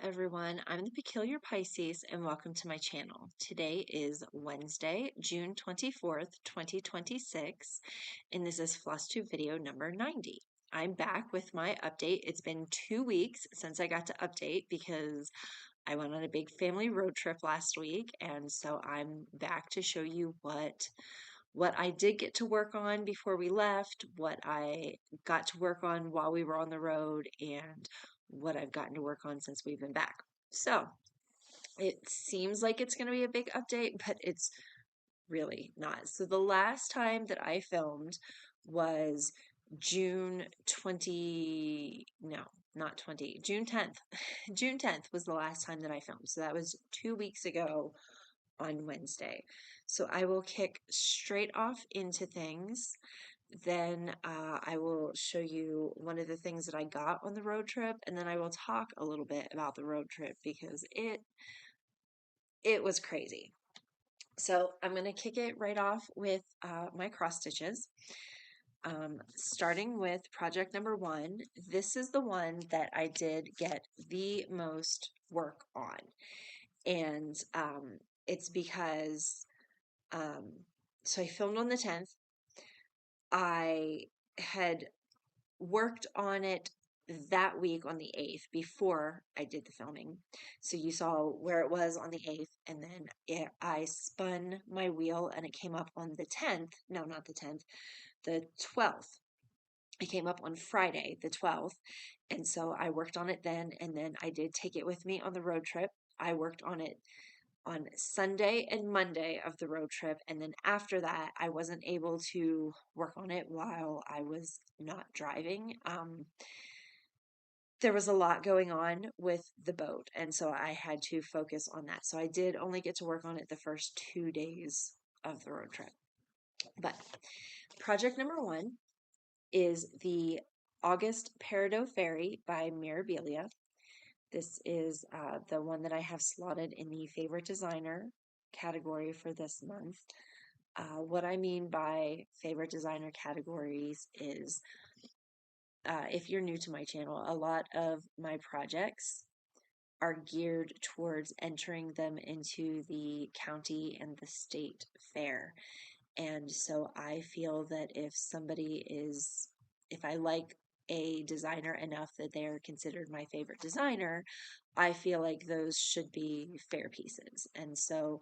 everyone, I'm the Peculiar Pisces and welcome to my channel. Today is Wednesday, June 24th, 2026, and this is Flosstube video number 90. I'm back with my update. It's been 2 weeks since I got to update because I went on a big family road trip last week, and so I'm back to show you what I did get to work on before we left, what I got to work on while we were on the road, and what I've gotten to work on since we've been back. So it seems like it's going to be a big update, but it's really not. So the last time that I filmed was June 20, no, not 20, June 10th. June 10th was the last time that I filmed. So that was 2 weeks ago on Wednesday. So I will kick straight off into things. Then I will show you one of the things that I got on the road trip, and then I will talk a little bit about the road trip because it was crazy. So I'm going to kick it right off with my cross stitches. Starting with project number 1, this is the one that I did get the most work on. And it's because, so I filmed on the 10th. I had worked on it that week on the 8th before I did the filming. So you saw where it was on the 8th, and then I spun my wheel and it came up on the 10th. No, not the 10th, the 12th. It came up on Friday, the 12th. And so I worked on it then, and then I did take it with me on the road trip. I worked on it on Sunday and Monday of the road trip, and then after that I wasn't able to work on it while I was not driving. There was a lot going on with the boat, and so I had to focus on that. So I did only get to work on it the first 2 days of the road trip. But project number 1 is the August Peridot Fairy by Mirabilia. This is the one that I have slotted in the favorite designer category for this month. What I mean by favorite designer categories is, if you're new to my channel, a lot of my projects are geared towards entering them into the county and the state fair. And so I feel that if I like a designer enough that they're considered my favorite designer, I feel like those should be fair pieces. And so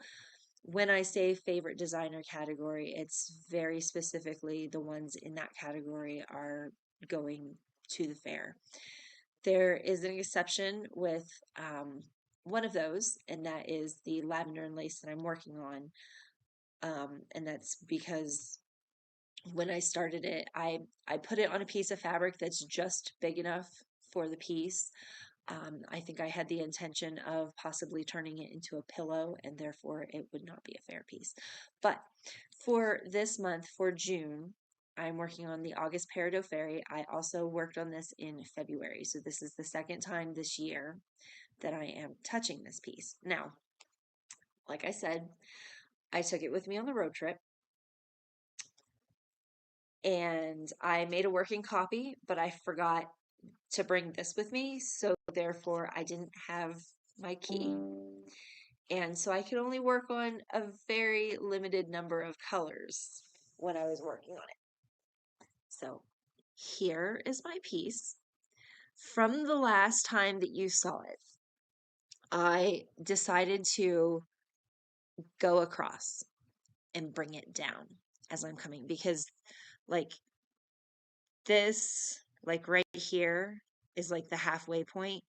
when I say favorite designer category, it's very specifically the ones in that category are going to the fair. There is an exception with one of those, and that is the lavender and lace that I'm working on. And that's because when I started it, I put it on a piece of fabric that's just big enough for the piece. I think I had the intention of possibly turning it into a pillow, and therefore it would not be a fair piece. But for this month, for June, I'm working on the August Peridot Fairy. I also worked on this in February, so this is the second time this year that I am touching this piece. Now, like I said, I took it with me on the road trip, and I made a working copy, but I forgot to bring this with me, so therefore I didn't have my key. And so I could only work on a very limited number of colors when I was working on it. So here is my piece. From the last time that you saw it, I decided to go across and bring it down as I'm coming, because like this, like right here is like the halfway point,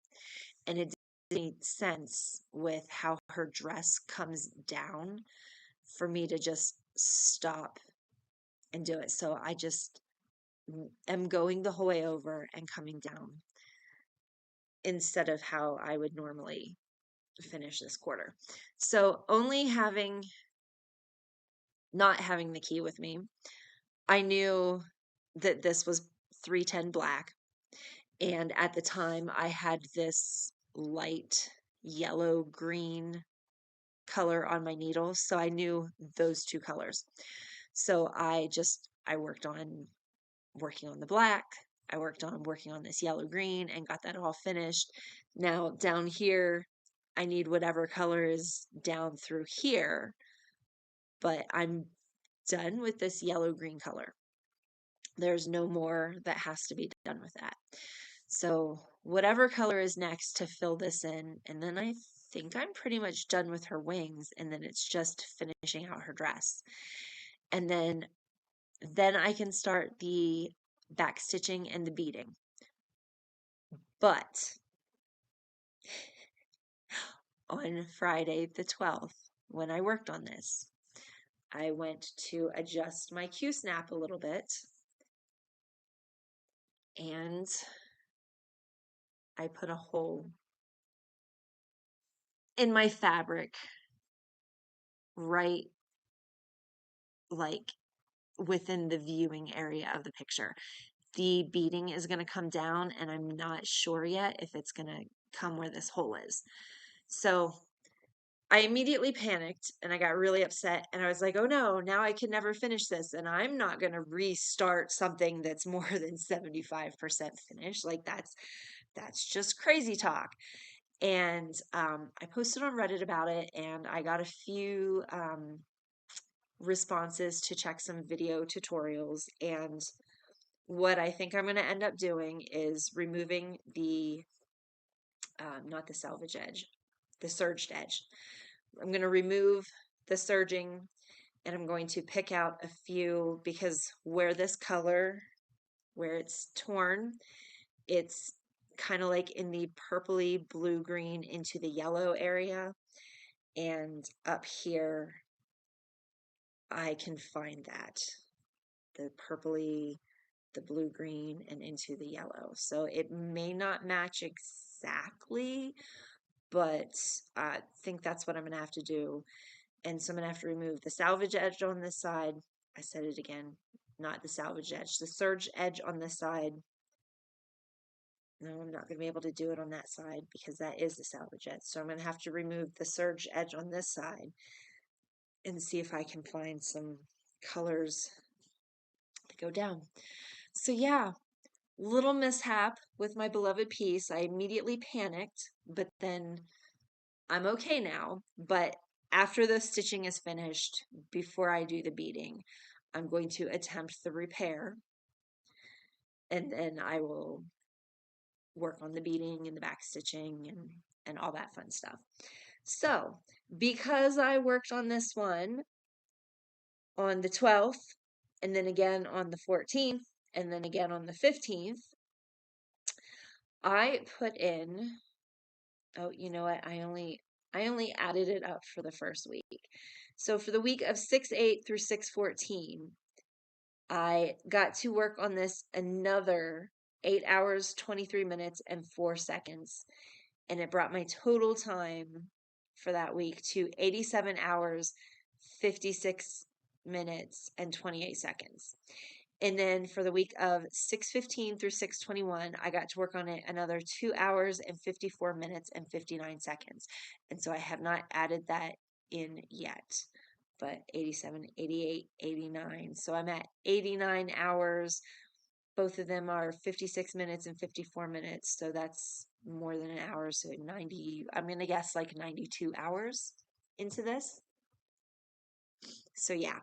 and it didn't make sense with how her dress comes down for me to just stop and do it. So I just am going the whole way over and coming down instead of how I would normally finish this quarter. So not having the key with me, I knew that this was 310 black, and at the time I had this light yellow green color on my needle, so I knew those two colors. So I worked on working on the black, I working on this yellow green and got that all finished. Now down here, I need whatever color is down through here, but I'm done with this yellow green color. There's no more that has to be done with that. So whatever color is next to fill this in, and then I think I'm pretty much done with her wings, and then it's just finishing out her dress. And then I can start the back stitching and the beading. But on Friday the 12th, when I worked on this, I went to adjust my Q-snap a little bit, and I put a hole in my fabric right like within the viewing area of the picture. The beading is going to come down, and I'm not sure yet if it's going to come where this hole is. So I immediately panicked and I got really upset, and I was like, oh no, now I can never finish this, and I'm not going to restart something that's more than 75% finished. Like that's just crazy talk. And I posted on Reddit about it, and I got a few responses to check some video tutorials. And what I think I'm going to end up doing is removing the, not the salvage edge, the serged edge. I'm going to remove the serging, and I'm going to pick out a few, because where this color, where it's torn, it's kind of like in the purpley blue green into the yellow area, and up here I can find that, the purpley, the blue green, and into the yellow. So it may not match exactly, but I think that's what I'm going to have to do. And so I'm going to have to remove the salvage edge on this side. I said it again, not the salvage edge, the serge edge on this side. No, I'm not going to be able to do it on that side because that is the salvage edge. So I'm going to have to remove the serge edge on this side and see if I can find some colors to go down. So yeah, little mishap with my beloved piece. I immediately panicked, but then I'm okay now. But after the stitching is finished, before I do the beading, I'm going to attempt the repair, and then I will work on the beading and the back stitching and all that fun stuff. So because I worked on this one on the 12th, and then again on the 14th, and then again on the 15th, I put in, oh, you know what? I only added it up for the first week. So for the week of 6/8 through 6/14, I got to work on this another 8 hours, 23 minutes, and 4 seconds. And it brought my total time for that week to 87 hours, 56 minutes, and 28 seconds. And then for the week of 6/15 through 6/21, I got to work on it another 2 hours and 54 minutes and 59 seconds. And so I have not added that in yet, but 87, 88, 89. So I'm at 89 hours. Both of them are 56 minutes and 54 minutes. So that's more than an hour. So 90, I'm going to guess like 92 hours into this. So yeah,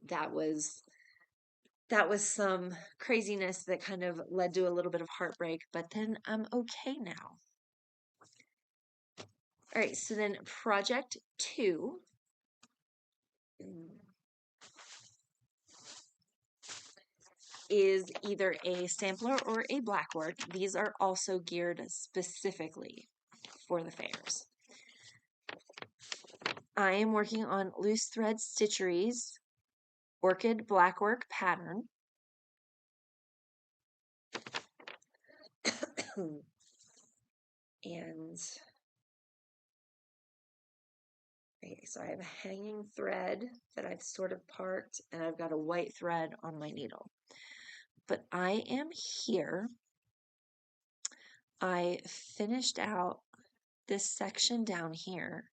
that was some craziness that kind of led to a little bit of heartbreak, but then I'm okay now. All right, so then project 2 is either a sampler or a Blackwork. These are also geared specifically for the fairs. I am working on loose thread Stitchery's Orchid Blackwork pattern. And okay, so I have a hanging thread that I've sort of parked, and I've got a white thread on my needle. But I am here. I finished out this section down here,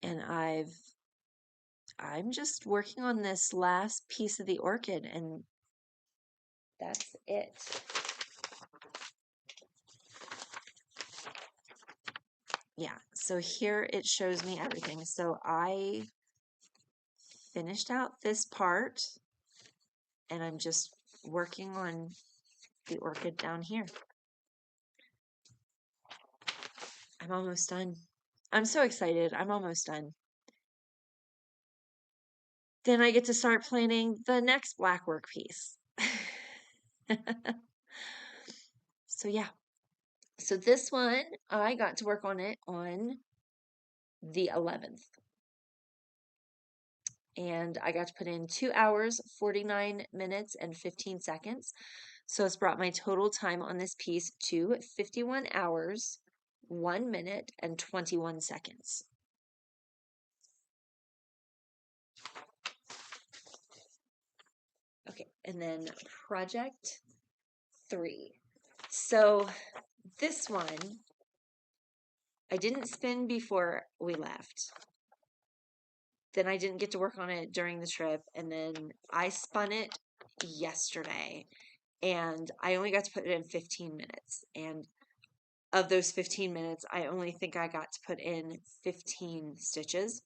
and I'm just working on this last piece of the orchid, and that's it. Yeah, so here it shows me everything. So I finished out this part, and I'm just working on the orchid down here. I'm almost done. I'm so excited. I'm almost done. Then I get to start planning the next Blackwork piece. So yeah. So this one, I got to work on it on the 11th. And I got to put in 2 hours, 49 minutes, and 15 seconds. So it's brought my total time on this piece to 51 hours, 1 minute, and 21 seconds. Okay, and then project 3. So this one, I didn't spin before we left. Then I didn't get to work on it during the trip, and then I spun it yesterday, and I only got to put it in 15 minutes. And of those 15 minutes, I only think I got to put in 15 stitches.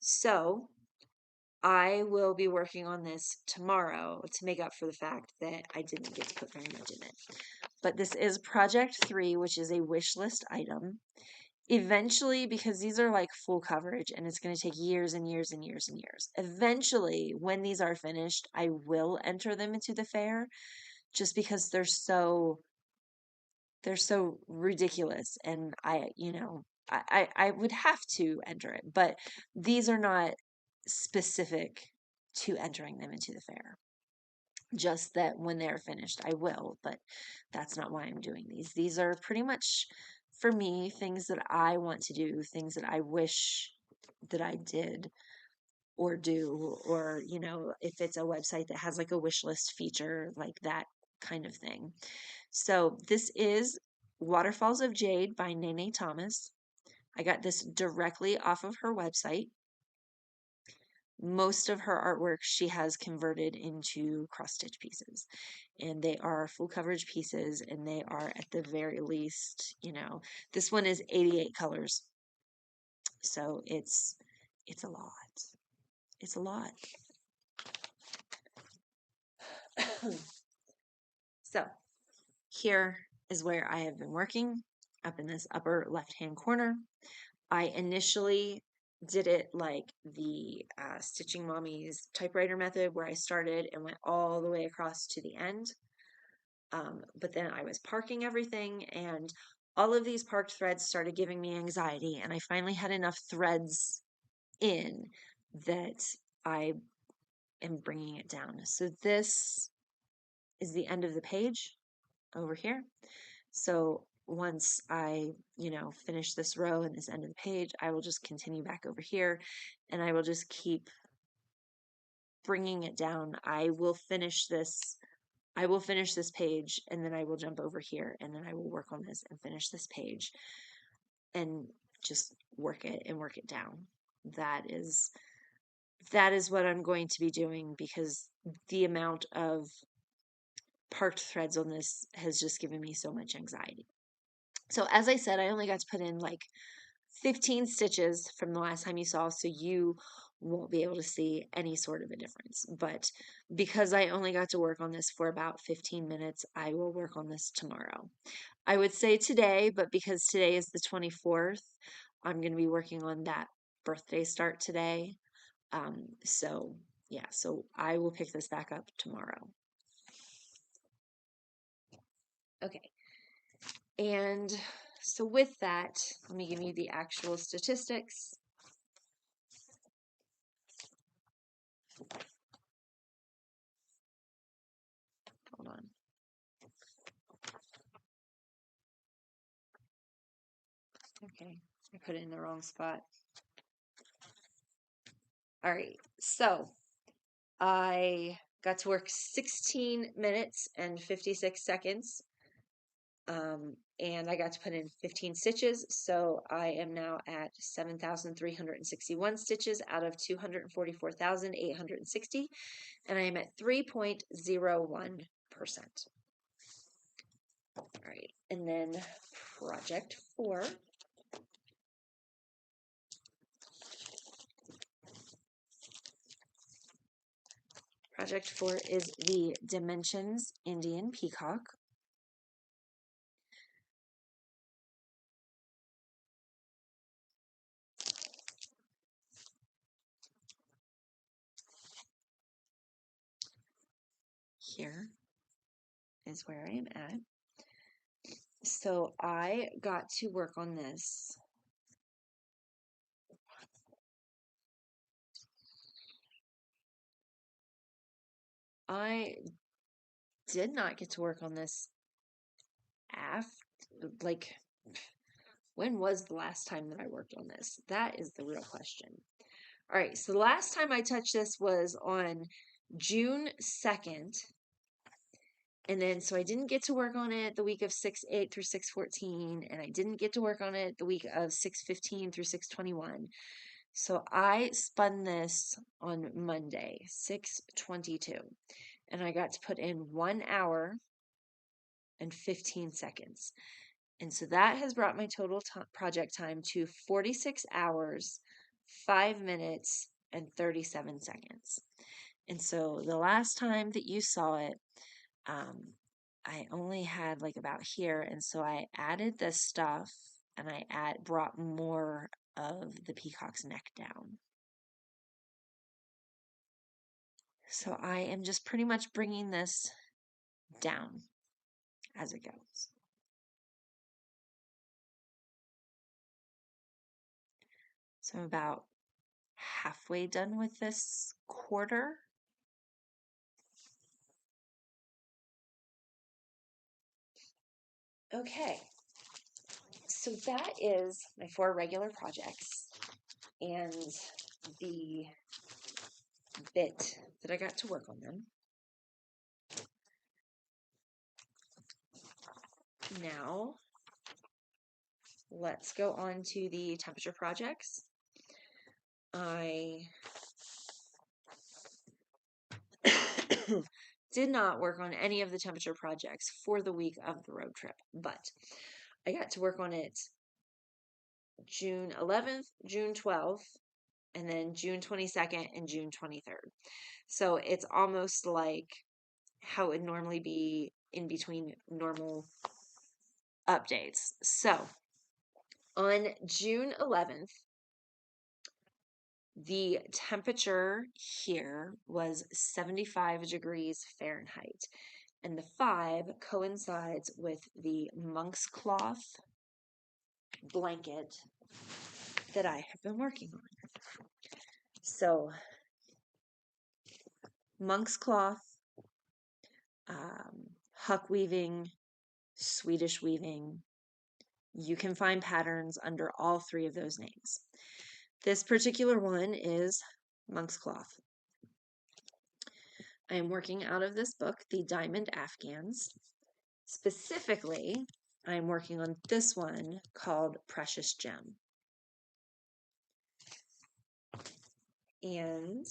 So I will be working on this tomorrow to make up for the fact that I didn't get to put very much in it. But this is project 3, which is a wish list item. Eventually, because these are like full coverage and it's going to take years and years and years and years. Eventually, when these are finished, I will enter them into the fair just because they're so ridiculous, and I would have to enter it, but these are not specific to entering them into the fair. Just that when they're finished, I will, but that's not why I'm doing these. These are pretty much, for me, things that I want to do, things that I wish that I did or do, or, if it's a website that has like a wish list feature, like that kind of thing. So this is Waterfalls of Jade by Nene Thomas. I got this directly off of her website. Most of her artwork she has converted into cross stitch pieces, and they are full coverage pieces, and they are at the very least, this one is 88 colors. So it's a lot. It's a lot. So here is where I have been working, up in this upper left-hand corner. I initially did it like the Stitching Mommy's typewriter method, where I started and went all the way across to the end. But then I was parking everything, and all of these parked threads started giving me anxiety, and I finally had enough threads in that I am bringing it down. So this is the end of the page over here. So once I, finish this row and this end of the page, I will just continue back over here, and I will just keep bringing it down. I will finish this page, and then I will jump over here, and then I will work on this and finish this page and just work it and work it down. That is what I'm going to be doing, because the amount of parked threads on this has just given me so much anxiety. So as I said, I only got to put in like 15 stitches from the last time you saw, so you won't be able to see any sort of a difference. But because I only got to work on this for about 15 minutes, I will work on this tomorrow. I would say today, but because today is the 24th, I'm going to be working on that birthday start today. So yeah, so I will pick this back up tomorrow. Okay. And so with that, let me give you the actual statistics. Hold on. Okay, I put it in the wrong spot. All right, so I got to work 16 minutes and 56 seconds. And I got to put in 15 stitches, so I am now at 7,361 stitches out of 244,860, and I am at 3.01 All right, and then project 4. Project 4 is the Dimensions Indian Peacock. Here is where I am at. So I got to work on this I did not get to work on this after, like, when was the last time that I worked on this? That is the real question. All right, so the last time I touched this was on June 2nd. And then, so I didn't get to work on it the week of 6/8 through 6/14, and I didn't get to work on it the week of 6/15 through 6/21. So I spun this on Monday, 6/22, and I got to put in 1 hour and 15 seconds. And so that has brought my total project time to 46 hours, 5 minutes, and 37 seconds. And so the last time that you saw it, I only had like about here, and so I added this stuff and I brought more of the peacock's neck down. So I am just pretty much bringing this down as it goes. So I'm about halfway done with this quarter. Okay, so that is my 4 regular projects and the bit that I got to work on them. Now, let's go on to the temperature projects. I did not work on any of the temperature projects for the week of the road trip, but I got to work on it June 11th, June 12th, and then June 22nd and June 23rd. So it's almost like how it would normally be in between normal updates. So on June 11th, the temperature here was 75 degrees Fahrenheit, and the 5 coincides with the monk's cloth blanket that I have been working on. So, monk's cloth, Huck weaving, Swedish weaving. You can find patterns under all 3 of those names. This particular one is monk's cloth. I am working out of this book, The Diamond Afghans. Specifically, I'm working on this one called Precious Gem. And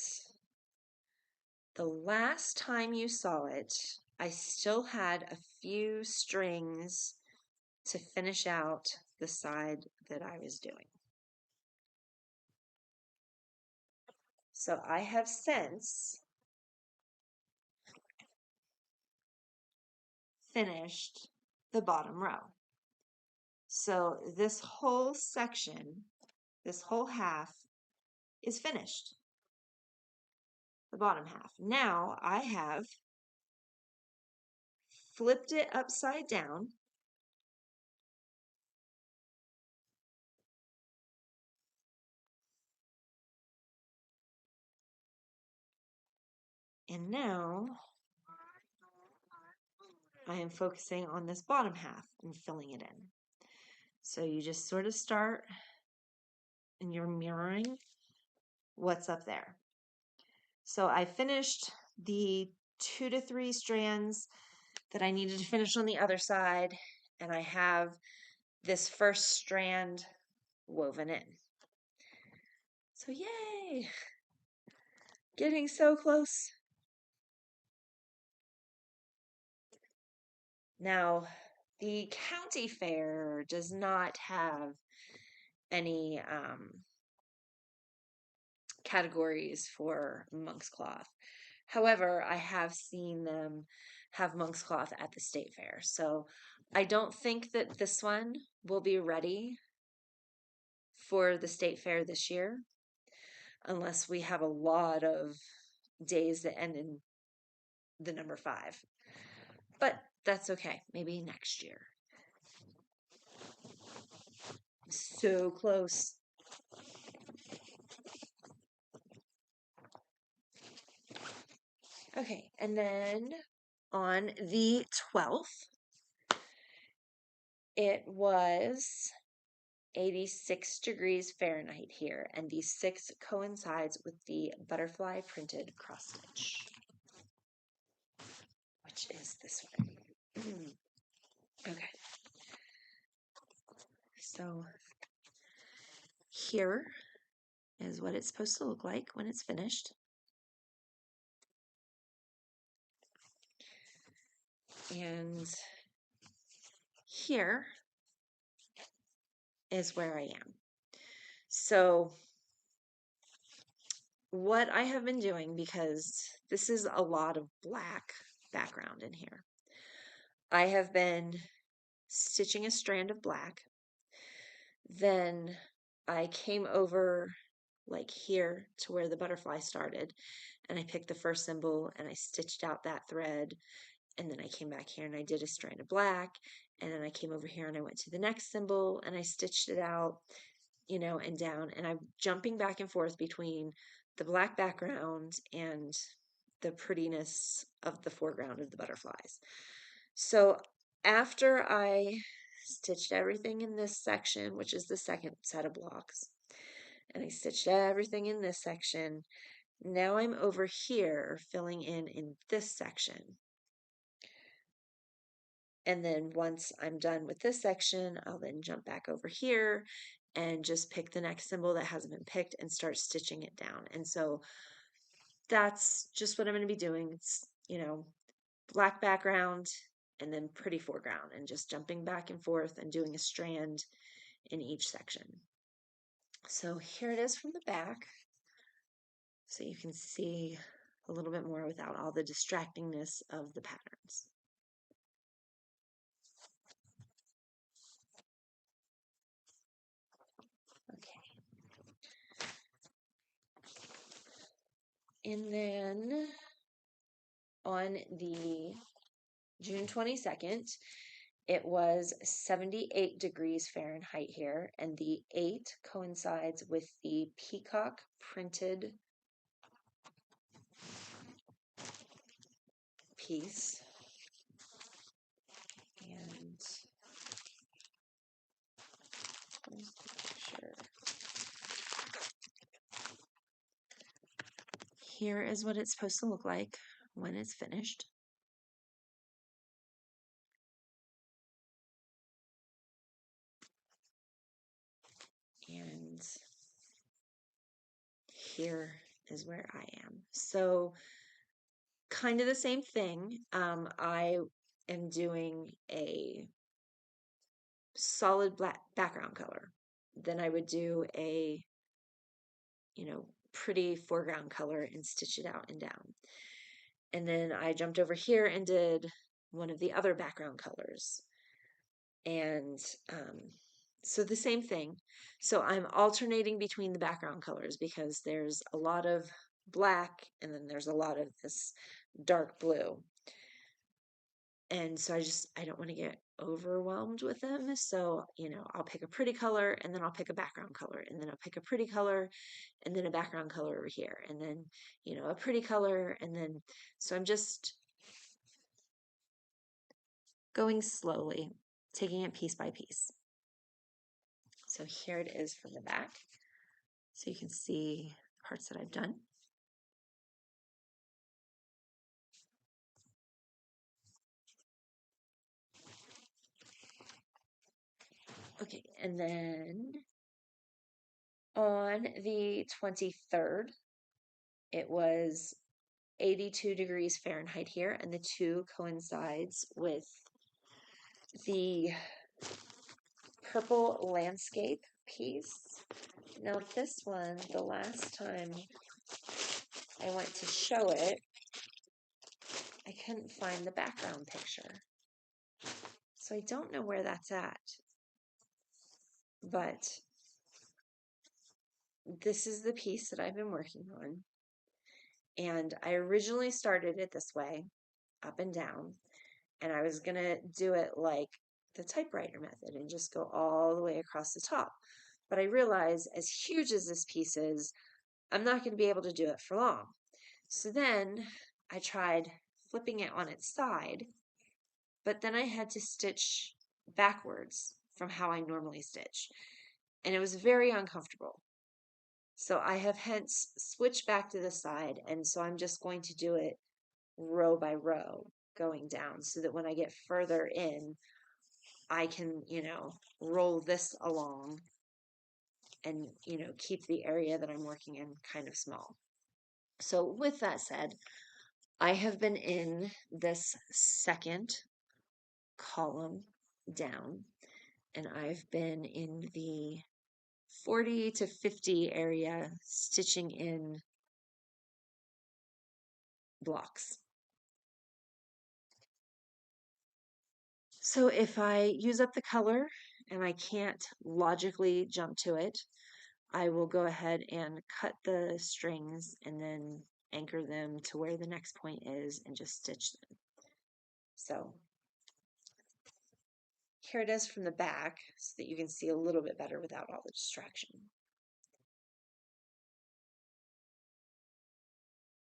the last time you saw it, I still had a few strings to finish out the side that I was doing. So I have since finished the bottom row. So this whole section, this whole half is finished. The bottom half. Now I have flipped it upside down. And now I am focusing on this bottom half and filling it in. So you just sort of start and you're mirroring what's up there. So I finished the 2 to 3 strands that I needed to finish on the other side, and I have this first strand woven in. So yay! Getting so close. Now, the county fair does not have any categories for monk's cloth. However, I have seen them have monk's cloth at the state fair. So I don't think that this one will be ready for the state fair this year, unless we have a lot of days that end in the number 5. But that's okay. Maybe next year. So close. Okay, and then on the 12th, it was 86 degrees Fahrenheit here, and the 6 coincides with the butterfly printed cross stitch, which is this one. Okay, so here is what it's supposed to look like when it's finished. And here is where I am. So what I have been doing, because this is a lot of black background in here, I have been stitching a strand of black. Then I came over like here to where the butterfly started, and I picked the first symbol and I stitched out that thread, and then I came back here and I did a strand of black, and then I came over here and I went to the next symbol and I stitched it out, you know, and down, and I'm jumping back and forth between the black background and the prettiness of the foreground of the butterflies. So after I stitched everything in this section, which is the second set of blocks, and I stitched everything in this section, now I'm over here filling in this section. And then once I'm done with this section, I'll then jump back over here and just pick the next symbol that hasn't been picked and start stitching it down. And so that's just what I'm going to be doing. It's, you know, black background and then pretty foreground, and just jumping back and forth and doing a strand in each section. So here it is from the back, so you can see a little bit more without all the distractingness of the patterns. Okay. And then on the June 22nd, it was 78 degrees Fahrenheit here, and the 8 coincides with the Peacock Printed piece. And where's the picture? Here is what it's supposed to look like when it's finished. And here is where I am. So kind of the same thing. I am doing a solid black background color. Then I would do a, you know, pretty foreground color and stitch it out and down. And then I jumped over here and did one of the other background colors. And so the same thing. So I'm alternating between the background colors because there's a lot of black and then there's a lot of this dark blue. And so I don't want to get overwhelmed with them. So, you know, I'll pick a pretty color and then I'll pick a background color and then I'll pick a pretty color and then a background color over here and then, you know, a pretty color. And then, so I'm just going slowly, taking it piece by piece. So here it is from the back. So you can see the parts that I've done. Okay, and then on the 23rd, it was 82 degrees Fahrenheit here, and the 2 coincides with the purple landscape piece. Now this one, the last time I went to show it, I couldn't find the background picture. So I don't know where that's at. But this is the piece that I've been working on. And I originally started it this way, up and down. And I was going to do it like the typewriter method and just go all the way across the top. But I realized, as huge as this piece is, I'm not going to be able to do it for long. So then I tried flipping it on its side, but then I had to stitch backwards from how I normally stitch. And it was very uncomfortable. So I have hence switched back to the side. And so I'm just going to do it row by row going down so that when I get further in, I can, roll this along and, keep the area that I'm working in kind of small. So with that said, I have been in this second column down, and I've been in the 40 to 50 area stitching in blocks. So if I use up the color and I can't logically jump to it, I will go ahead and cut the strings and then anchor them to where the next point is and just stitch them. So here it is from the back so that you can see a little bit better without all the distraction.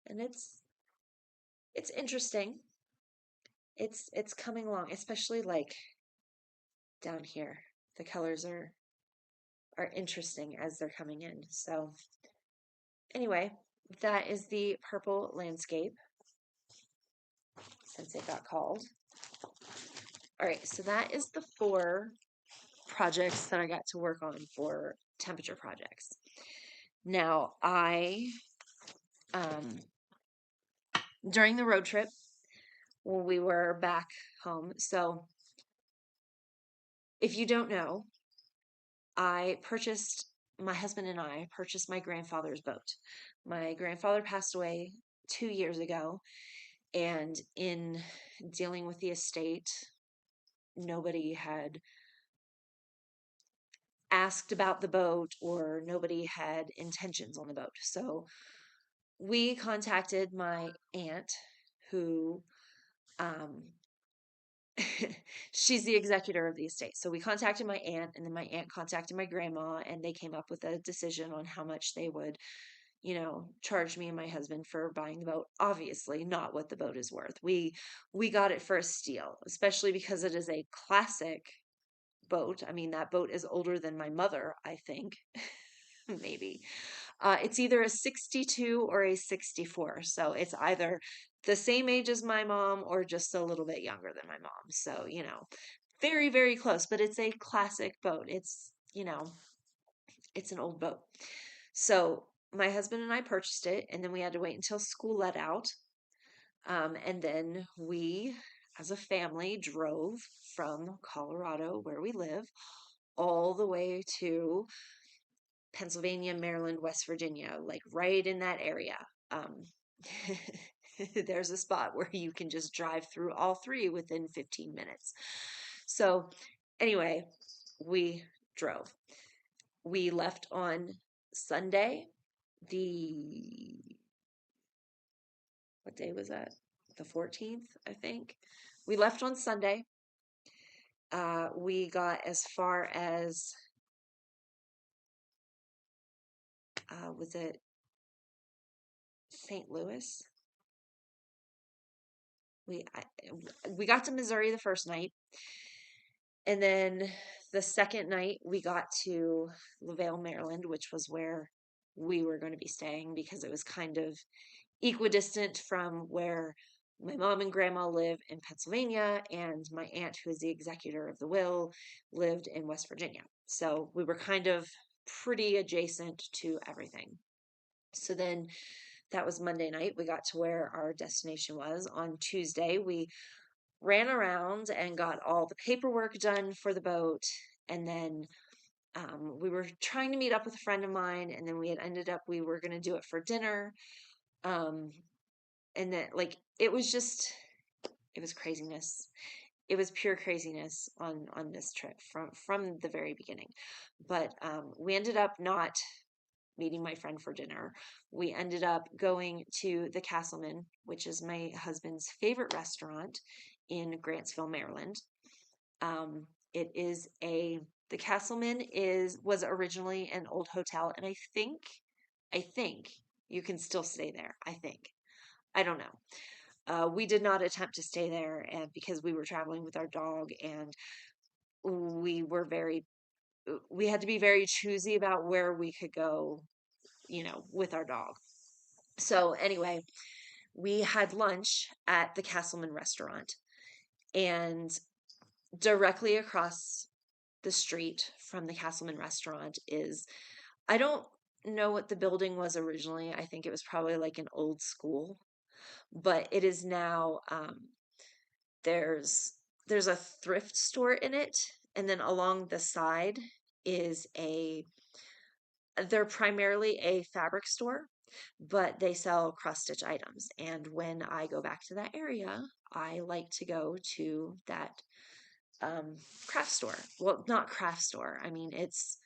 And it's interesting. It's coming along, especially like down here. The colors are interesting as they're coming in. So anyway, that is the purple landscape, since it got called. All right, so that is the 4 projects that I got to work on for temperature projects. Now, during the road trip, when we were back home, so if you don't know, my husband and I purchased my grandfather's boat. My grandfather passed away 2 years ago, and in dealing with the estate, nobody had asked about the boat or nobody had intentions on the boat. So we contacted my aunt, who she's the executor of the estate. So we contacted my aunt, and then my aunt contacted my grandma, and they came up with a decision on how much they would, charge me and my husband for buying the boat. Obviously not what the boat is worth. We got it for a steal, especially because it is a classic boat. I mean, that boat is older than my mother, I think. Maybe. It's either a 62 or a 64. So it's either the same age as my mom or just a little bit younger than my mom. So, very, very close, but it's a classic boat. It's an old boat. So my husband and I purchased it, and then we had to wait until school let out. And then we, as a family, drove from Colorado, where we live, all the way to Pennsylvania, Maryland, West Virginia, like right in that area. There's a spot where you can just drive through all 3 within 15 minutes. So anyway, we drove. We left on Sunday. What day was that? The 14th, I think. We left on Sunday. We got as far as, was it St. Louis? We got to Missouri the first night, and then the second night we got to LaVale, Maryland, which was where we were going to be staying because it was kind of equidistant from where my mom and grandma live in Pennsylvania, and my aunt, who is the executor of the will, lived in West Virginia. So we were kind of pretty adjacent to everything. So then that was Monday night. We got to where our destination was. On Tuesday, we ran around and got all the paperwork done for the boat. And then we were trying to meet up with a friend of mine, and then we had ended up, we were going to do it for dinner. And then like, it was craziness. It was pure craziness on this trip from the very beginning. But we ended up not meeting my friend for dinner. We ended up going to the Castleman, which is my husband's favorite restaurant in Grantsville, Maryland. It is the Castleman was originally an old hotel, and I think you can still stay there. I think. I don't know. We did not attempt to stay there, and because we were traveling with our dog, and we were we had to be very choosy about where we could go, with our dog. So anyway, we had lunch at the Castleman restaurant, and directly across the street from the Castleman restaurant I don't know what the building was originally. I think it was probably like an old school, but it is now, there's a thrift store in it, and then along the side is they're primarily a fabric store, but they sell cross stitch items. And when I go back to that area, I like to go to that craft store. Well, not craft store. I mean, it's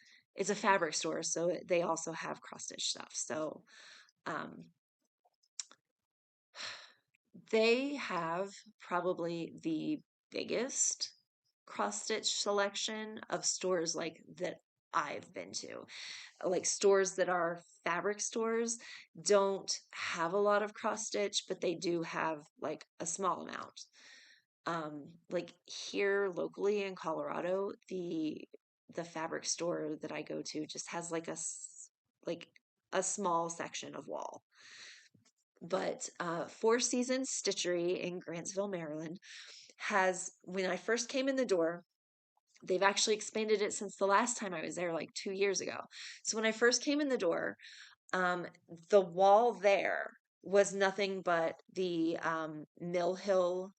a fabric store, so they also have cross stitch stuff. So um, they have probably the biggest cross stitch selection of stores like that I've been to. Like, stores that are fabric stores don't have a lot of cross stitch, but they do have like a small amount. Like here locally in Colorado, the fabric store that I go to just has like like a small section of wall. But Four Seasons Stitchery in Grantsville, Maryland has, when I first came in the door, they've actually expanded it since the last time I was there, like 2 years ago. So when I first came in the door, the wall there was nothing but the Mill Hill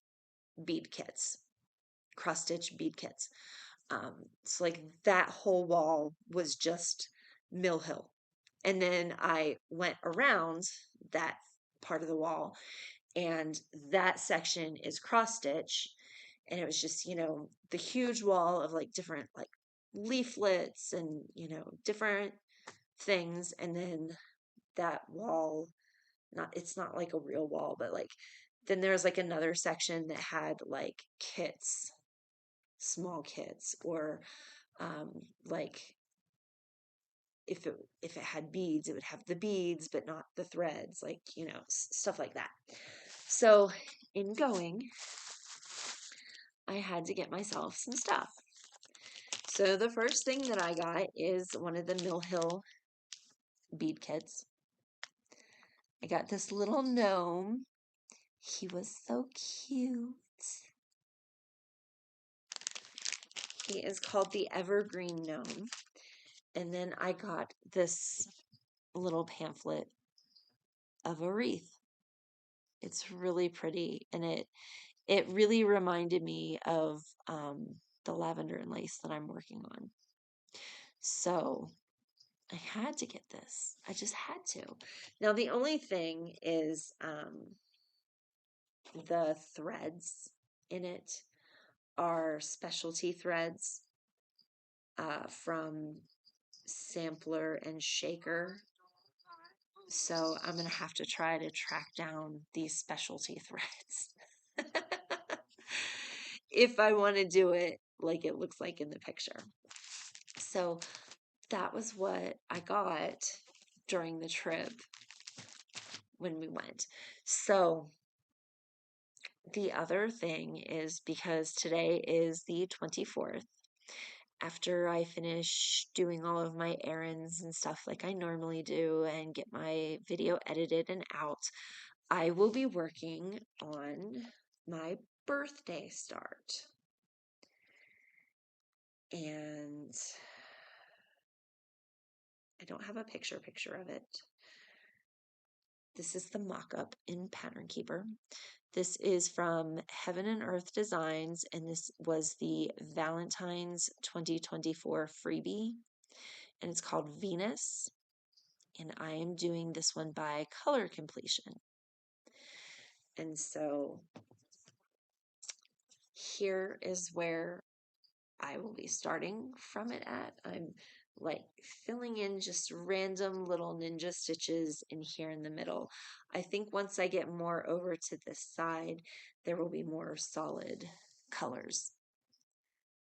bead kits, cross stitch bead kits. So like that whole wall was just Mill Hill. And then I went around that part of the wall, and that section is cross stitch. And it was just, the huge wall of like different like leaflets and, different things. And then that wall, it's not like a real wall, but like then there's like another section that had like kits, small kits, or like if it had beads, it would have the beads but not the threads, like, stuff like that. So in going, I had to get myself some stuff. So the first thing that I got is one of the Mill Hill bead kits. I got this little gnome. He was so cute. He is called the Evergreen Gnome. And then I got this little pamphlet of a wreath. It's really pretty, and it really reminded me of the lavender and lace that I'm working on. So I had to get this. I just had to. Now the only thing is the threads in it are specialty threads from Sampler and Shaker. So I'm going to have to try to track down these specialty threads if I want to do it like it looks like in the picture. So that was what I got during the trip when we went. So the other thing is, because today is the 24th, after I finish doing all of my errands and stuff like I normally do and get my video edited and out, I will be working on my birthday start. And I don't have a picture of it. This is the mock-up in Pattern Keeper. This is from Heaven and Earth Designs, and this was the Valentine's 2024 freebie, and it's called Venus, and I am doing this one by color completion. And so here is where I will be starting from it at. I'm like filling in just random little ninja stitches in here in the middle. I think once I get more over to this side, there will be more solid colors.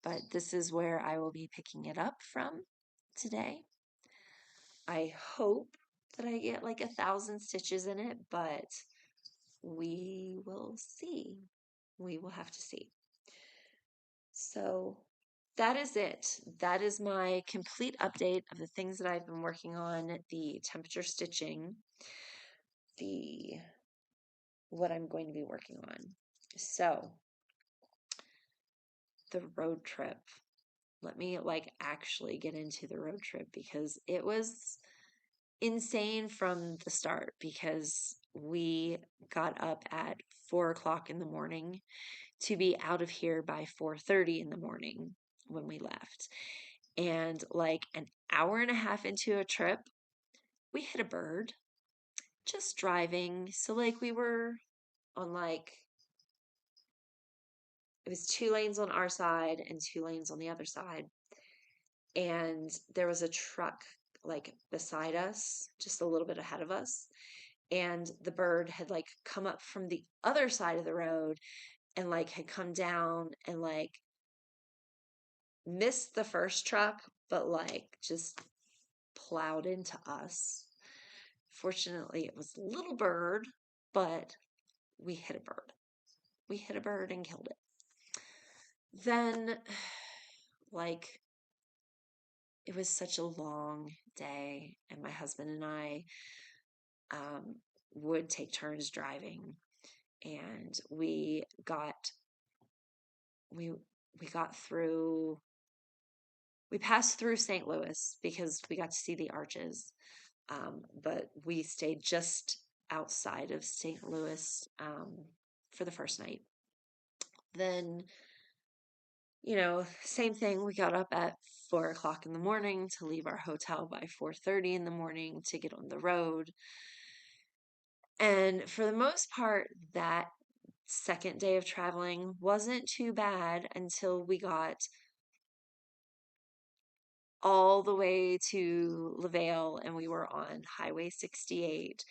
But this is where I will be picking it up from today. I hope that I get like 1,000 stitches in it, but we will see. We will have to see. So that is it. That is my complete update of the things that I've been working on, the temperature stitching, what I'm going to be working on. So the road trip. Let me like actually get into the road trip because it was insane from the start, because we got up at 4 o'clock in the morning to be out of here by 4:30 in the morning when we left. And like an hour and a half into a trip, we hit a bird just driving. So like we were on like, it was 2 lanes on our side and 2 lanes on the other side. And there was a truck like beside us, just a little bit ahead of us. And the bird had like come up from the other side of the road and like had come down and like missed the first truck, but like just plowed into us. Fortunately, it was a little bird, but we hit a bird. We hit a bird and killed it. Then, like, it was such a long day, and my husband and I would take turns driving, and we got through. We passed through St. Louis because we got to see the arches, but we stayed just outside of St. Louis for the first night. Then, same thing. We got up at 4 o'clock in the morning to leave our hotel by 4:30 in the morning to get on the road. And for the most part, that second day of traveling wasn't too bad until we got all the way to LaVale and we were on Highway 68,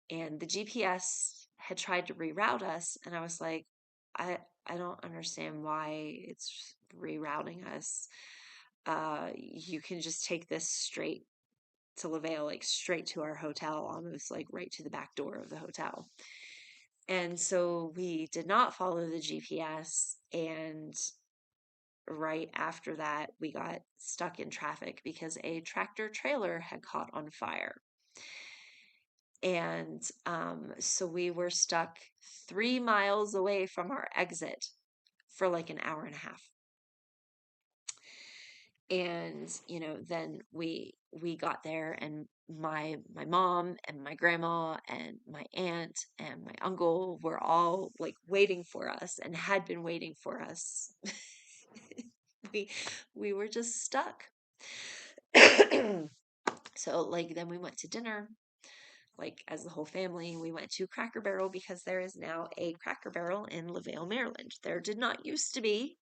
and the GPS had tried to reroute us, and I was like, I don't understand why it's rerouting us. You can just take this straight to LaVale, like straight to our hotel, almost like right to the back door of the hotel. And so we did not follow the GPS, and right after that, we got stuck in traffic because a tractor trailer had caught on fire. And so we were stuck 3 miles away from our exit for like an hour and a half. And, then we got there, and my mom and my grandma and my aunt and my uncle were all like waiting for us and had been waiting for us. we were just stuck. So like then we went to dinner, like as the whole family. We went to Cracker Barrel because there is now a Cracker Barrel in LaVale, Maryland. There did not used to be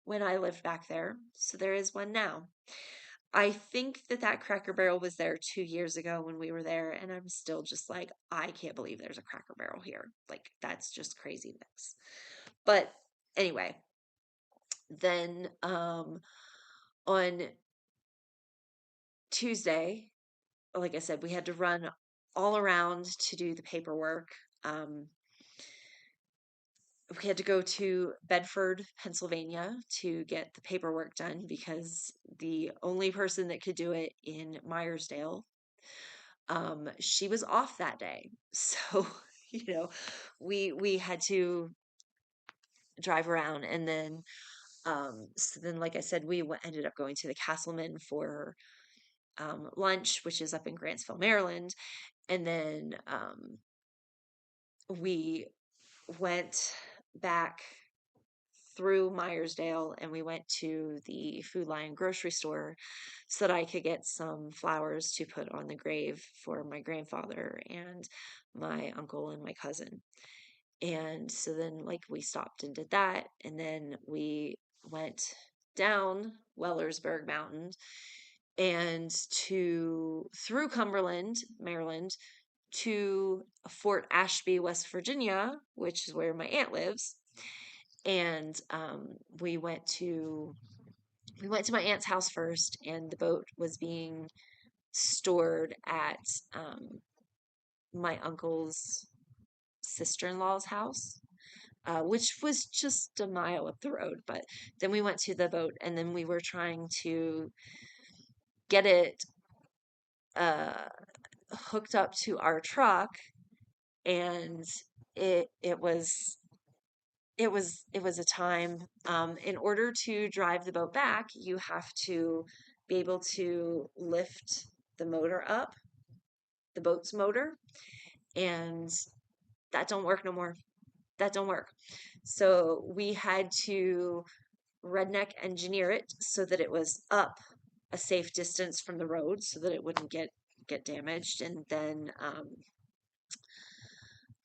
when I lived back there, so there is one now. I think that Cracker Barrel was there 2 years ago when we were there, and I'm still just like, I can't believe there's a Cracker Barrel here. Like, that's just craziness. But anyway, then on Tuesday, like I said, we had to run all around to do the paperwork. We had to go to Bedford, Pennsylvania to get the paperwork done because the only person that could do it in Meyersdale, she was off that day. So, we had to drive around, and then so then, like I said, we ended up going to the Castleman for lunch, which is up in Grantsville, Maryland. And then we went back through Myersdale and we went to the Food Lion grocery store so that I could get some flowers to put on the grave for my grandfather and my uncle and my cousin. And so then, like, we stopped and did that. And then we went down Wellersburg Mountain and through Cumberland, Maryland, to Fort Ashby, West Virginia, which is where my aunt lives. And we went to my aunt's house first, and the boat was being stored at my uncle's sister-in-law's house, which was just a mile up the road. But then we went to the boat, and then we were trying to get it uh, hooked up to our truck, and it was it was a time. In order to drive the boat back, you have to be able to lift the motor up, the boat's motor, and that don't work no more. That don't work. So we had to redneck engineer it so that it was up a safe distance from the road so that it wouldn't get damaged. And then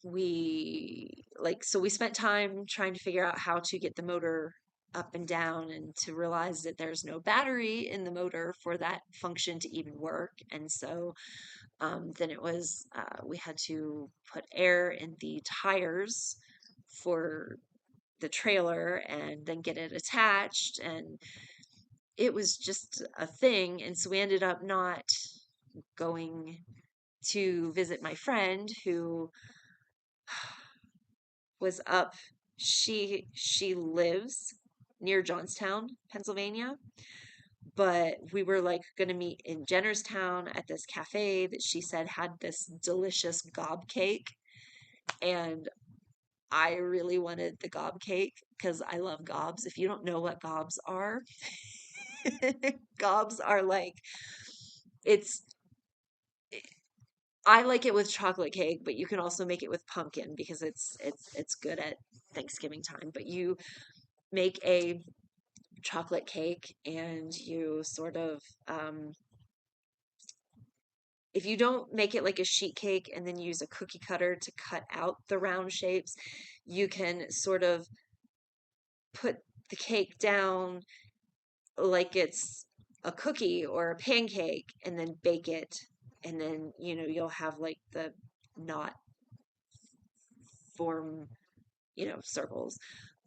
we spent time trying to figure out how to get the motor up and down, and to realize that there's no battery in the motor for that function to even work. And so then it was we had to put air in the tires for the trailer and then get it attached, and it was just a thing. And so we ended up not going to visit my friend who was up. She lives near Johnstown, Pennsylvania, but we were like going to meet in Jennerstown at this cafe that she said had this delicious gob cake, and I really wanted the gob cake because I love gobs. If you don't know what gobs are, gobs are like it's I like it with chocolate cake, but you can also make it with pumpkin because it's good at Thanksgiving time. But you make a chocolate cake and you sort of if you don't make it like a sheet cake and then use a cookie cutter to cut out the round shapes, you can sort of put the cake down like it's a cookie or a pancake and then bake it. And then, you'll have like the knot form, circles.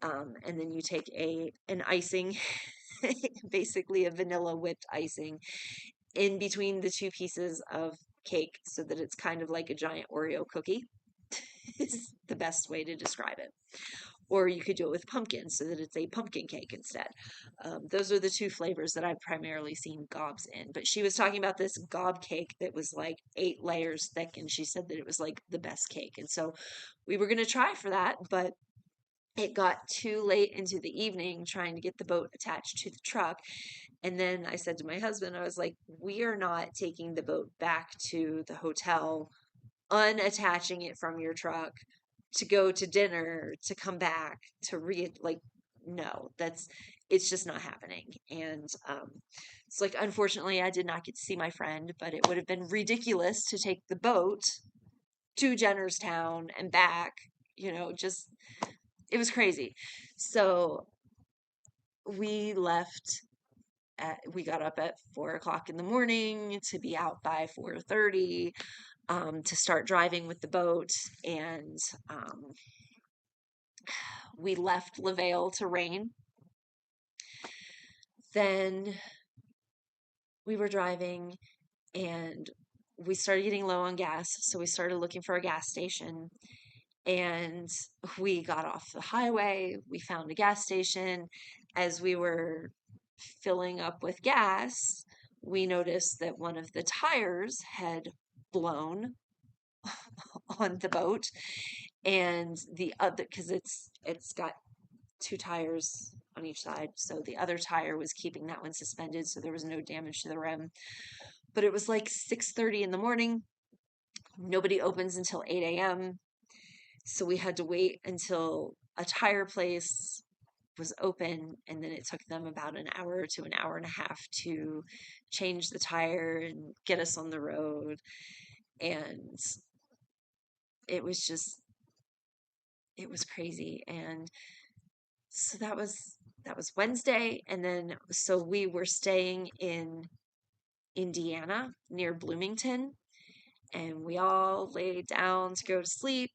And then you take an icing, basically a vanilla whipped icing, in between the two pieces of cake so that it's kind of like a giant Oreo cookie, is the best way to describe it. Or you could do it with pumpkin so that it's a pumpkin cake instead. Those are the two flavors that I've primarily seen gobs in. But she was talking about this gob cake that was like 8 layers thick, and she said that it was like the best cake. And so we were going to try for that, but it got too late into the evening trying to get the boat attached to the truck. And then I said to my husband, I was like, we are not taking the boat back to the hotel, unattaching it from your truck to go to dinner, to come back, to no, it's just not happening. And it's like, unfortunately, I did not get to see my friend, but it would have been ridiculous to take the boat to Jennerstown and back, just, it was crazy. So we left we got up at 4 o'clock in the morning to be out by 4:30, to start driving with the boat. And we left LaVale to rain. Then we were driving and we started getting low on gas. So we started looking for a gas station, and we got off the highway. We found a gas station. As we were filling up with gas, we noticed that one of the tires had blown on the boat, and the other, because it's got 2 tires on each side, so the other tire was keeping that one suspended, so there was no damage to the rim. But it was like 6:30 in the morning. Nobody opens until 8 a.m. So we had to wait until a tire place was open, and then it took them about an hour to an hour and a half to change the tire and get us on the road. And it was just, it was crazy. And so that was Wednesday. And then so we were staying in Indiana near Bloomington, and we all laid down to go to sleep.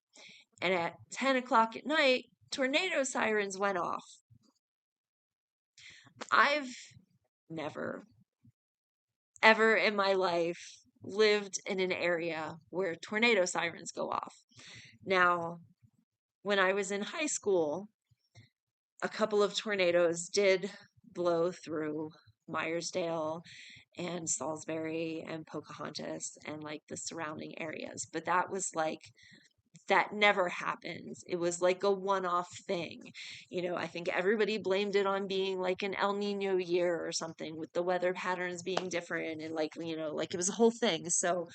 And at 10 o'clock at night, tornado sirens went off. I've never, ever in my life lived in an area where tornado sirens go off. Now, when I was in high school, a couple of tornadoes did blow through Myersdale and Salisbury and Pocahontas and like the surrounding areas, but that was like, that never happens. It was like a one-off thing. I think everybody blamed it on being like an El Nino year or something, with the weather patterns being different, and like, like it was a whole thing. So,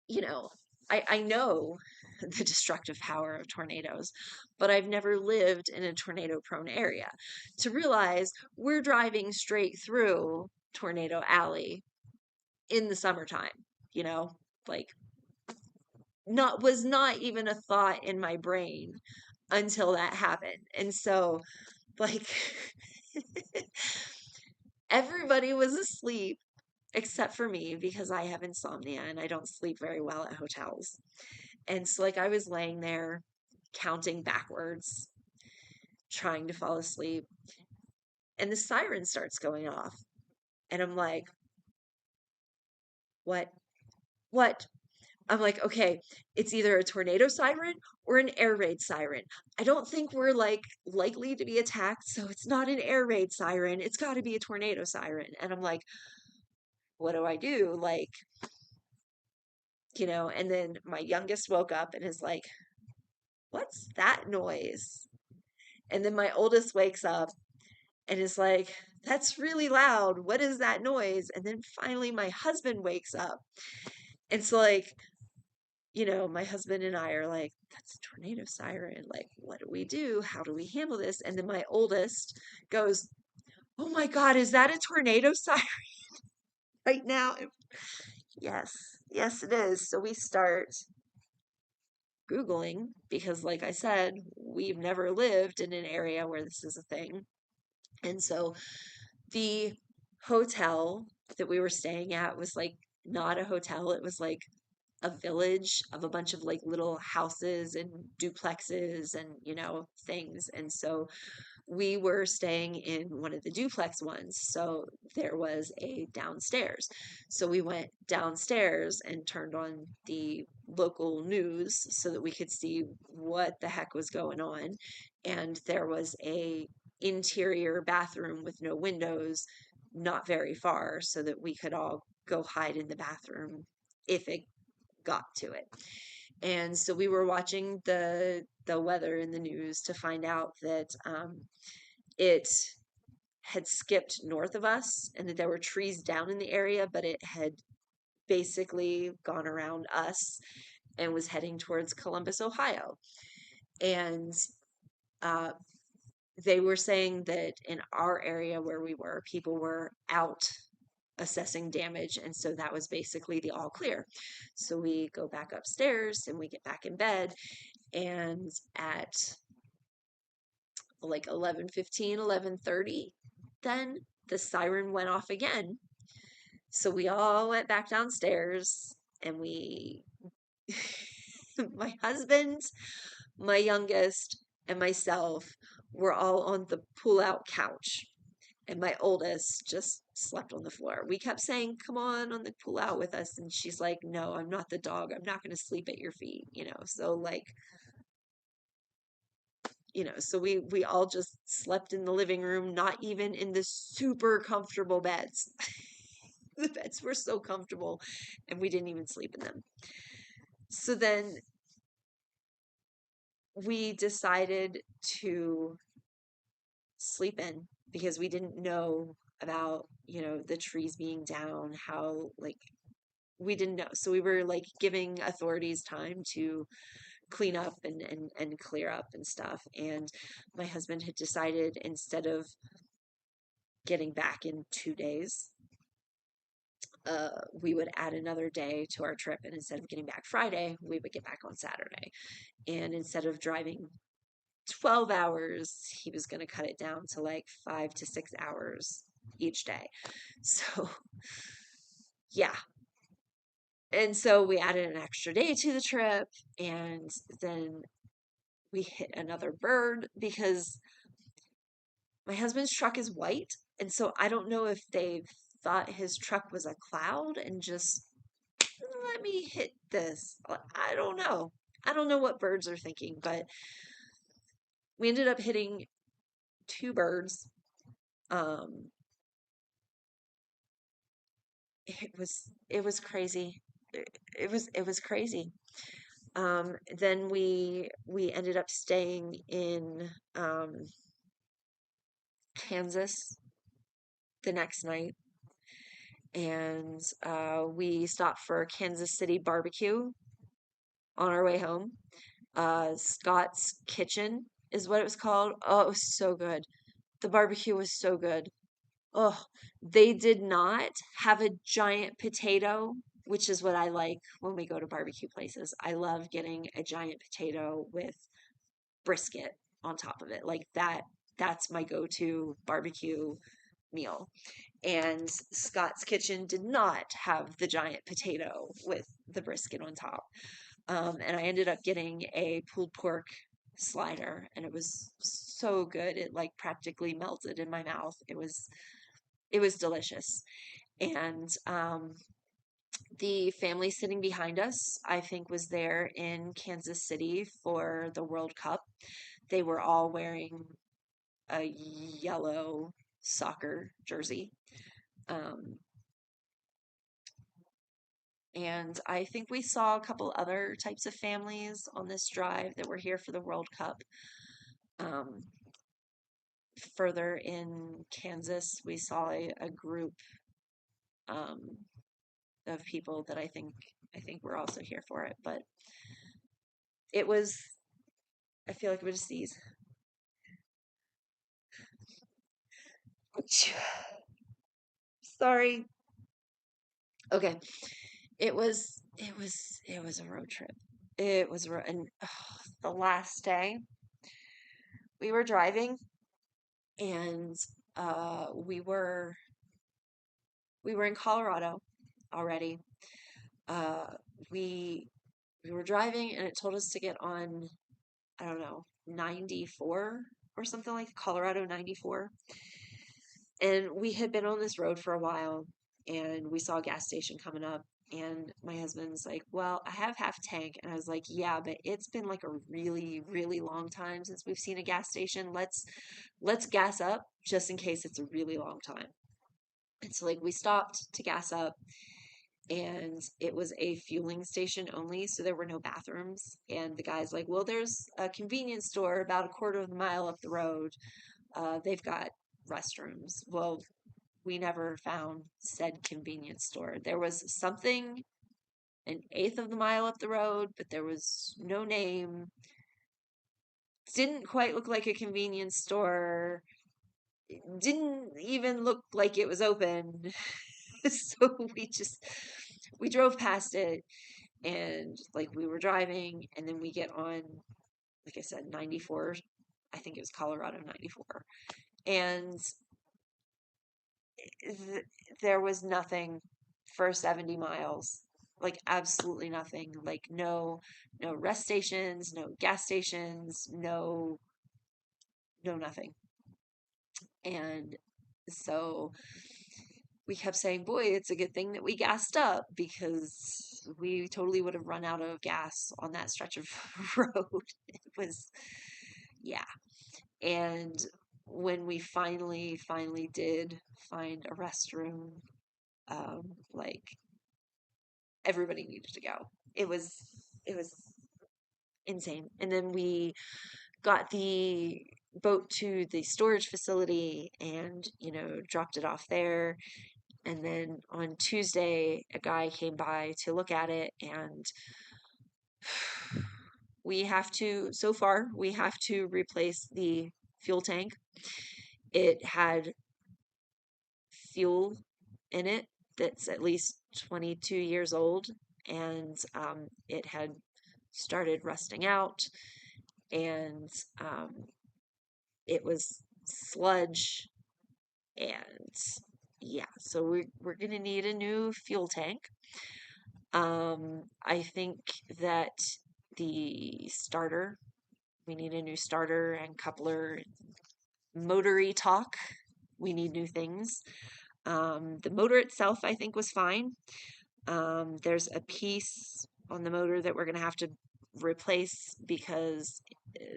you know, I know the destructive power of tornadoes, but I've never lived in a tornado prone area to realize we're driving straight through Tornado Alley in the summertime, you know, like, was not even a thought in my brain until that happened. And so, like, everybody was asleep except for me, because I have insomnia and I don't sleep very well at hotels. And so, like, I was laying there counting backwards, trying to fall asleep, and the siren starts going off. And I'm like, what? What? I'm like, okay, it's either a tornado siren or an air raid siren. I don't think we're like likely to be attacked, so it's not an air raid siren. It's got to be a tornado siren. And I'm like, what do I do? Like, and then my youngest woke up and is like, what's that noise? And then my oldest wakes up and is like, that's really loud. What is that noise? And then finally my husband wakes up. And so, like, my husband and I are like, that's a tornado siren. Like, what do we do? How do we handle this? And then my oldest goes, oh my God, is that a tornado siren right now? Yes, yes, it is. So we start Googling because, like I said, we've never lived in an area where this is a thing. And so the hotel that we were staying at was like not a hotel, it was like a village of a bunch of like little houses and duplexes and things. And so we were staying in one of the duplex ones, so there was a downstairs. So we went downstairs and turned on the local news so that we could see what the heck was going on. And there was a interior bathroom with no windows not very far, so that we could all go hide in the bathroom if it got to it. And so we were watching the weather in the news to find out that it had skipped north of us and that there were trees down in the area, but it had basically gone around us and was heading towards Columbus, Ohio. And uh, they were saying that in our area where we were, people were out assessing damage, and so that was basically the all clear. So we go back upstairs and we get back in bed, and at like 11:15, 11:30, then the siren went off again. So we all went back downstairs, and we my husband, my youngest, and myself were all on the pull-out couch, and my oldest just slept on the floor. We kept saying, come on the pull out with us. And she's like, no, I'm not the dog. I'm not going to sleep at your feet, So like, so we all just slept in the living room, not even in the super comfortable beds. The beds were so comfortable and we didn't even sleep in them. So then we decided to sleep in because we didn't know about, the trees being down, how like we didn't know. So we were like giving authorities time to clean up and clear up and stuff. And my husband had decided, instead of getting back in 2 days, we would add another day to our trip. And instead of getting back Friday, we would get back on Saturday. And instead of driving 12 hours, he was going to cut it down to like 5 to 6 hours each day. So, yeah. And so we added an extra day to the trip, and then we hit another bird because my husband's truck is white. And so I don't know if they thought his truck was a cloud and just let me hit this. I don't know. I don't know what birds are thinking, but we ended up hitting two birds. Um, it was crazy. It was crazy. Then we ended up staying in Kansas the next night, and we stopped for Kansas City barbecue on our way home. Scott's Kitchen is what it was called. Oh, it was so good. The barbecue was so good. Oh, they did not have a giant potato, which is what I like when we go to barbecue places. I love getting a giant potato with brisket on top of it. Like that's my go-to barbecue meal. And Scott's Kitchen did not have the giant potato with the brisket on top. And I ended up getting a pulled pork slider, and it was so good. It like practically melted in my mouth. It was delicious. And the family sitting behind us, I think, was there in Kansas City for the World Cup. They were all wearing a yellow soccer jersey. Um, and I think we saw a couple other types of families on this drive that were here for the World Cup. Um, Further in Kansas, we saw a group um, of people that I think were also here for it. But it was, I feel like it was these. Sorry. Okay. It was a road trip. It was and the last day we were driving, and we were in Colorado already. Uh, we we were driving, and it told us to get on, I don't know, 94 or something, like Colorado 94. And we had been on this road for a while, and we saw a gas station coming up. And my husband's like, "Well, I have half tank." And I was like, "Yeah, but it's been like a really, really long time since we've seen a gas station. Let's gas up just in case it's a really long time." And so like we stopped to gas up, and it was a fueling station only, so there were no bathrooms. And the guy's like, "Well, there's a convenience store about a quarter of a mile up the road. They've got restrooms." Well, we never found said convenience store. There was something an eighth of the mile up the road, but there was no name. Didn't quite look like a convenience store. Didn't even look like it was open. So we drove past it, and like we were driving, and then we get on, like I said, 94. I think it was Colorado 94. And there was nothing for 70 miles. Like absolutely nothing. Like no rest stations, no gas stations, no nothing. And so we kept saying, "Boy, it's a good thing that we gassed up, because we totally would have run out of gas on that stretch of road." It was, yeah. And when we finally did find a restroom, like everybody needed to go. It was insane. And then we got the boat to the storage facility, and dropped it off there. And then on Tuesday, a guy came by to look at it, and so far, we have to replace the fuel tank. It had fuel in it that's at least 22 years old, and it had started rusting out, and it was sludge, and yeah, so we're gonna need a new fuel tank. I think that the starter, we need a new starter and coupler, motory talk. We need new things. The motor itself, I think, was fine. There's a piece on the motor that we're going to have to replace because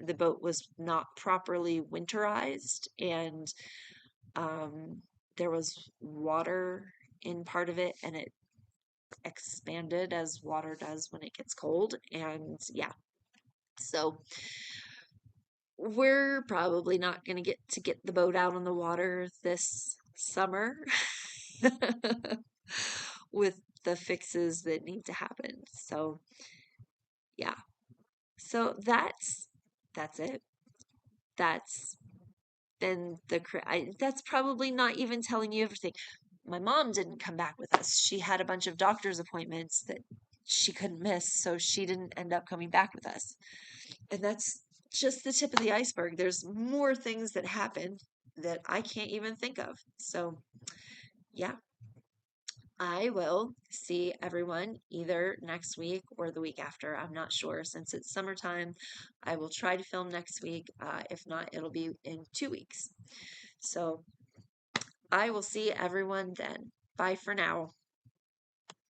the boat was not properly winterized, and there was water in part of it, and it expanded as water does when it gets cold. And yeah, so we're probably not going to get the boat out on the water this summer with the fixes that need to happen. So yeah. So that's it. That's then that's probably not even telling you everything. My mom didn't come back with us. She had a bunch of doctor's appointments that she couldn't miss, so she didn't end up coming back with us. And that's just the tip of the iceberg. There's more things that happen that I can't even think of. So, yeah, I will see everyone either next week or the week after. I'm not sure. Since it's summertime, I will try to film next week. If not, it'll be in 2 weeks. So, I will see everyone then. Bye for now.